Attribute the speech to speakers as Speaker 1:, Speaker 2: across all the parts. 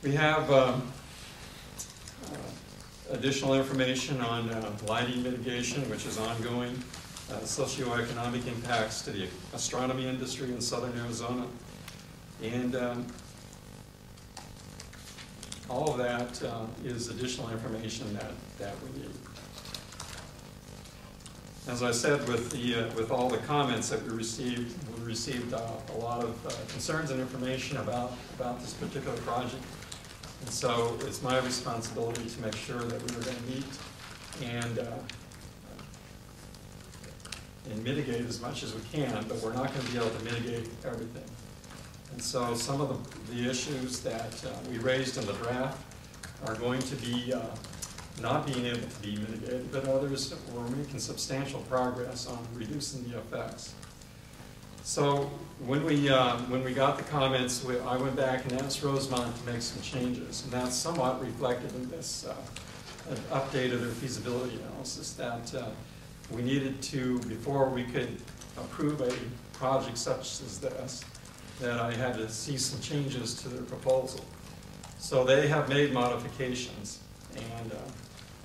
Speaker 1: We have additional information on lighting mitigation, which is ongoing, socioeconomic impacts to the astronomy industry in southern Arizona, and all of that is additional information that we need. As I said, with all the comments that we received a lot of concerns and information about this particular project. And so it's my responsibility to make sure that we are going to meet and mitigate as much as we can, but we're not going to be able to mitigate everything. And so some of the issues that we raised in the draft are going to be not being able to be mitigated, but others we're making substantial progress on reducing the effects. So when we got the comments, I went back and asked Rosemont to make some changes, and that's somewhat reflected in this update of their feasibility analysis, that we needed to, before we could approve a project such as this, that I had to see some changes to their proposal. So they have made modifications, and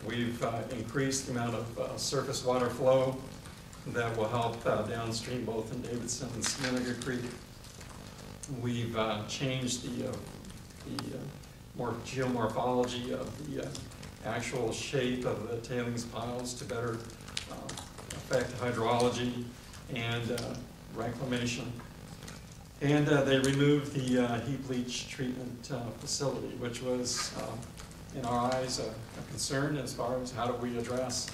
Speaker 1: we've increased the amount of surface water flow that will help downstream both in Davidson and Smenega Creek. We've changed the more geomorphology of the actual shape of the tailings piles to better affect hydrology and reclamation. And they removed the heap leach treatment facility, which was, in our eyes, a concern as far as how do we address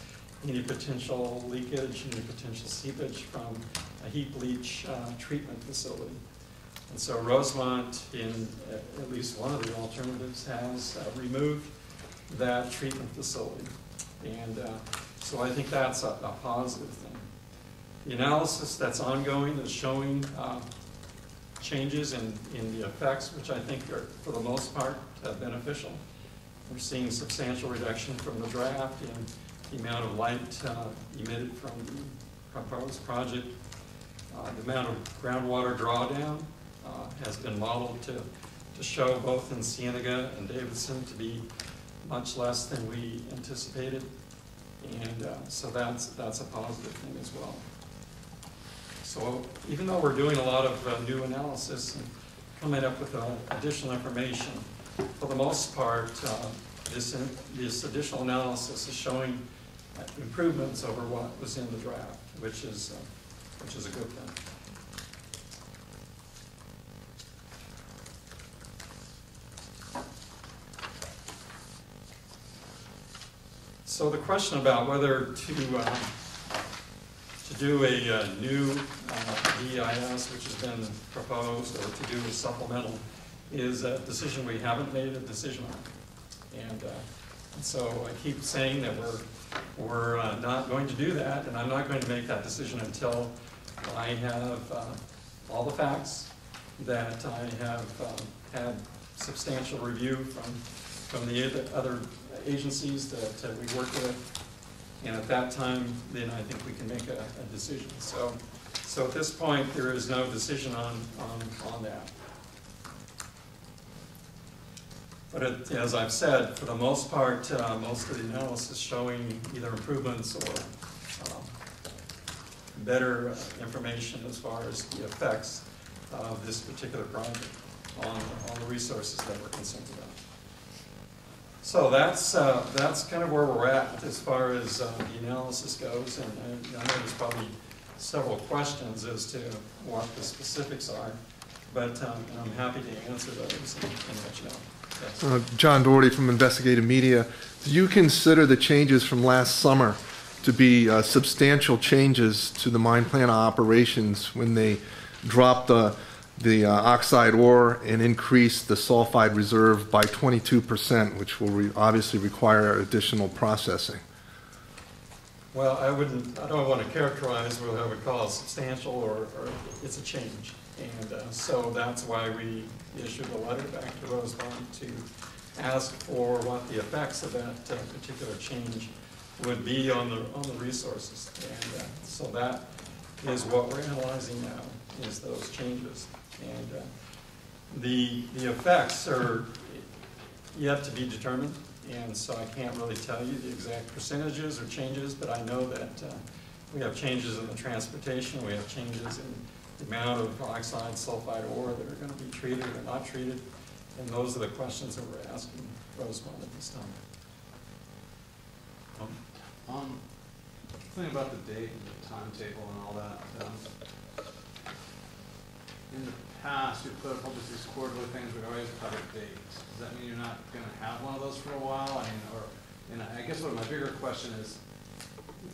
Speaker 1: any potential leakage, any potential seepage from a heap leach treatment facility. And so Rosemont, in at least one of the alternatives, has removed that treatment facility. And so I think that's a positive thing. The analysis that's ongoing is showing changes in the effects, which I think are, for the most part, beneficial. We're seeing substantial reduction from the draft in the amount of light emitted from the proposed project. The amount of groundwater drawdown has been modeled to show both in Cienega and Davidson to be much less than we anticipated. And so that's a positive thing as well. So even though we're doing a lot of new analysis and coming up with additional information, for the most part, this additional analysis is showing improvements over what was in the draft, which is a good thing. So the question about whether to do a new DEIS, which has been proposed, or to do a supplemental, is a decision we haven't made a decision on. And so I keep saying that we're not going to do that, and I'm not going to make that decision until I have all the facts, that I have had substantial review from the other agencies that we work with. And at that time, then I think we can make a decision. So at this point, there is no decision on that. But as I've said, for the most part, most of the analysis showing either improvements or better information as far as the effects of this particular project on the resources that we're concerned about. So that's kind of where we're at as far as the analysis goes, and I know there's probably several questions as to what the specifics are, but I'm happy to answer those and let you know. Yes.
Speaker 2: John Doherty from Investigative Media. Do you consider the changes from last summer to be substantial changes to the mine plan operations when they dropped the oxide ore and increased the sulfide reserve by 22%, which will obviously require additional processing?
Speaker 1: Well, I don't want to characterize what I would call substantial or it's a change. And so that's why we issued a letter back to Rosemont to ask for what the effects of that particular change would be on the resources. And so that is what we're analyzing now, is those changes. And the effects are, yet to be determined, and so I can't really tell you the exact percentages or changes, but I know that we have changes in the transportation, we have changes in the amount of oxide sulfide ore that are going to be treated or not treated, and those are the questions that we're asking Rosemont at this time.
Speaker 3: Thinking about the date and the timetable and all that, in the past, you put up these quarterly things, we always put a date. Does that mean you're not going to have one of those for a while? I mean, and I guess what my bigger question is,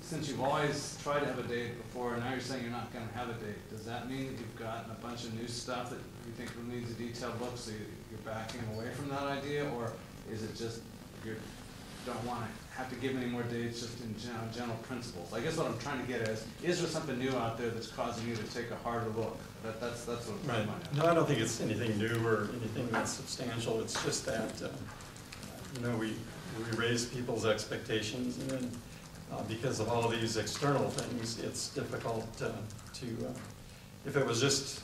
Speaker 3: since you've always tried to have a date before, and now you're saying you're not going to have a date, does that mean that you've gotten a bunch of new stuff that you think needs a detailed look, so you're backing away from that idea, or is it just you don't want to have to give any more dates, just in general principles? I guess what I'm trying to get at is there something new out there that's causing you to take a harder look? That's what I'm trying to find out.
Speaker 1: No, I don't think it's anything new or anything that's substantial. It's just that, you know, we raise people's expectations, and then because of all these external things, it's difficult if it was just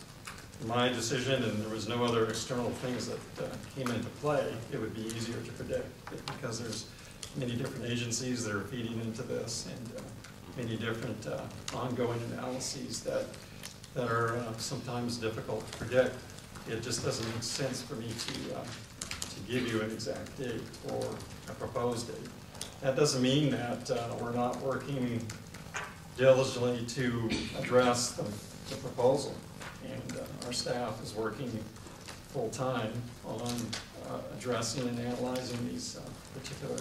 Speaker 1: my decision and there was no other external things that came into play, it would be easier to predict, because there's many different agencies that are feeding into this, and many different ongoing analyses that are sometimes difficult to predict. It just doesn't make sense for me to give you an exact date or a proposed date. That doesn't mean that we're not working diligently to address the proposal, and our staff is working full-time on addressing and analyzing these particular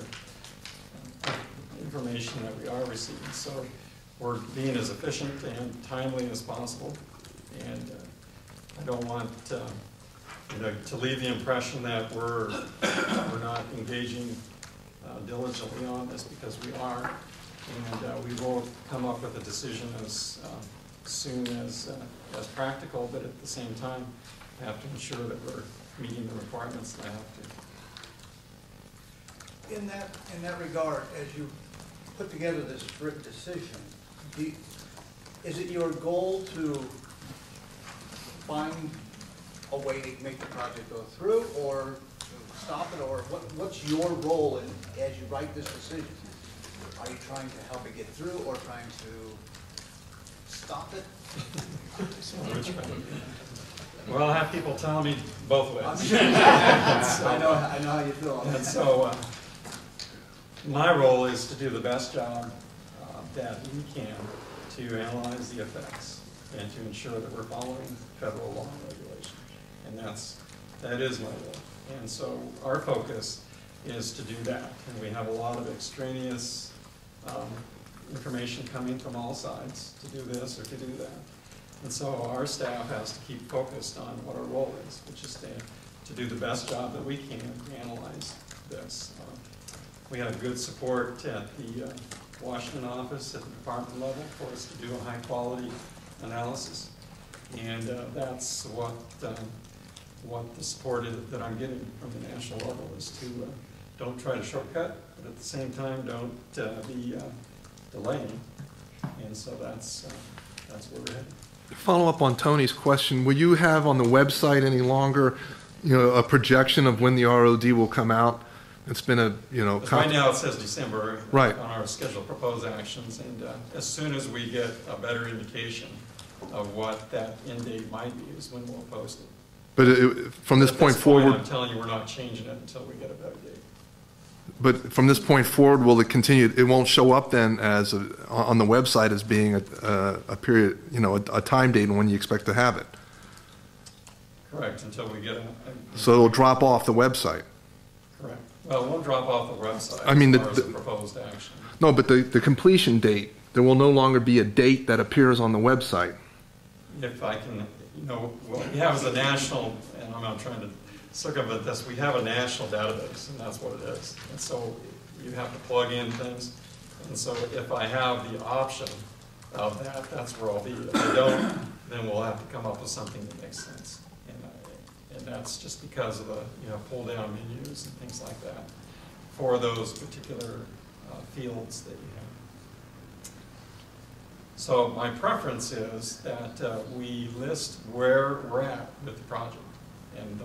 Speaker 1: information that we are receiving. So we're being as efficient and timely as possible, and I don't want you know, to leave the impression that we're not engaging diligently on this, because we are, and we will come up with a decision as soon as practical, but at the same time I have to ensure that we're meeting the requirements that I have to.
Speaker 4: In that regard, as you put together this written decision, is it your goal to find a way to make the project go through, or stop it, or what's your role as you write this decision? Are you trying to help it get through, or trying to stop it?
Speaker 1: Well, I'll have people tell me both ways.
Speaker 4: I know how you feel.
Speaker 1: And so my role is to do the best job that we can to analyze the effects and to ensure that we're following federal law and regulation. And that is my role. And so our focus is to do that. And we have a lot of extraneous information coming from all sides to do this or to do that. And so our staff has to keep focused on what our role is, which is to do the best job that we can to analyze this. We have good support at the Washington office at the department level for us to do a high quality analysis. And that's what the support is that I'm getting from the national level, is to don't try to shortcut, but at the same time don't be delaying. And so that's where we're headed.
Speaker 2: Follow up on Tony's question, will you have on the website any longer, you know, a projection of when the ROD will come out? It's been a, you know...
Speaker 1: Right now it says December
Speaker 2: right
Speaker 1: on our scheduled proposed actions, and as soon as we get a better indication of what that end date might be is when we'll post it.
Speaker 2: But from this point forward...
Speaker 1: I'm telling you, we're not changing it until we get a better date.
Speaker 2: But from this point forward, will it continue? It won't show up then as on the website as being a period, you know, a time date and when you expect to have it.
Speaker 1: Correct, until we get
Speaker 2: so it'll drop off the website.
Speaker 1: Correct. Well, it won't drop off the website.
Speaker 2: I mean,
Speaker 1: as far as the proposed action.
Speaker 2: No, but the completion date, there will no longer be a date that appears on the website.
Speaker 1: If I can, you know, what we have is a national, and I'm not trying to circumvent this, we have a national database, and that's what it is. And so you have to plug in things. And so if I have the option of that, that's where I'll be. If I don't, then we'll have to come up with something that makes sense. And that's just because of the, you know, pull down menus and things like that for those particular fields that you have. So my preference is that we list where we're at with the project. And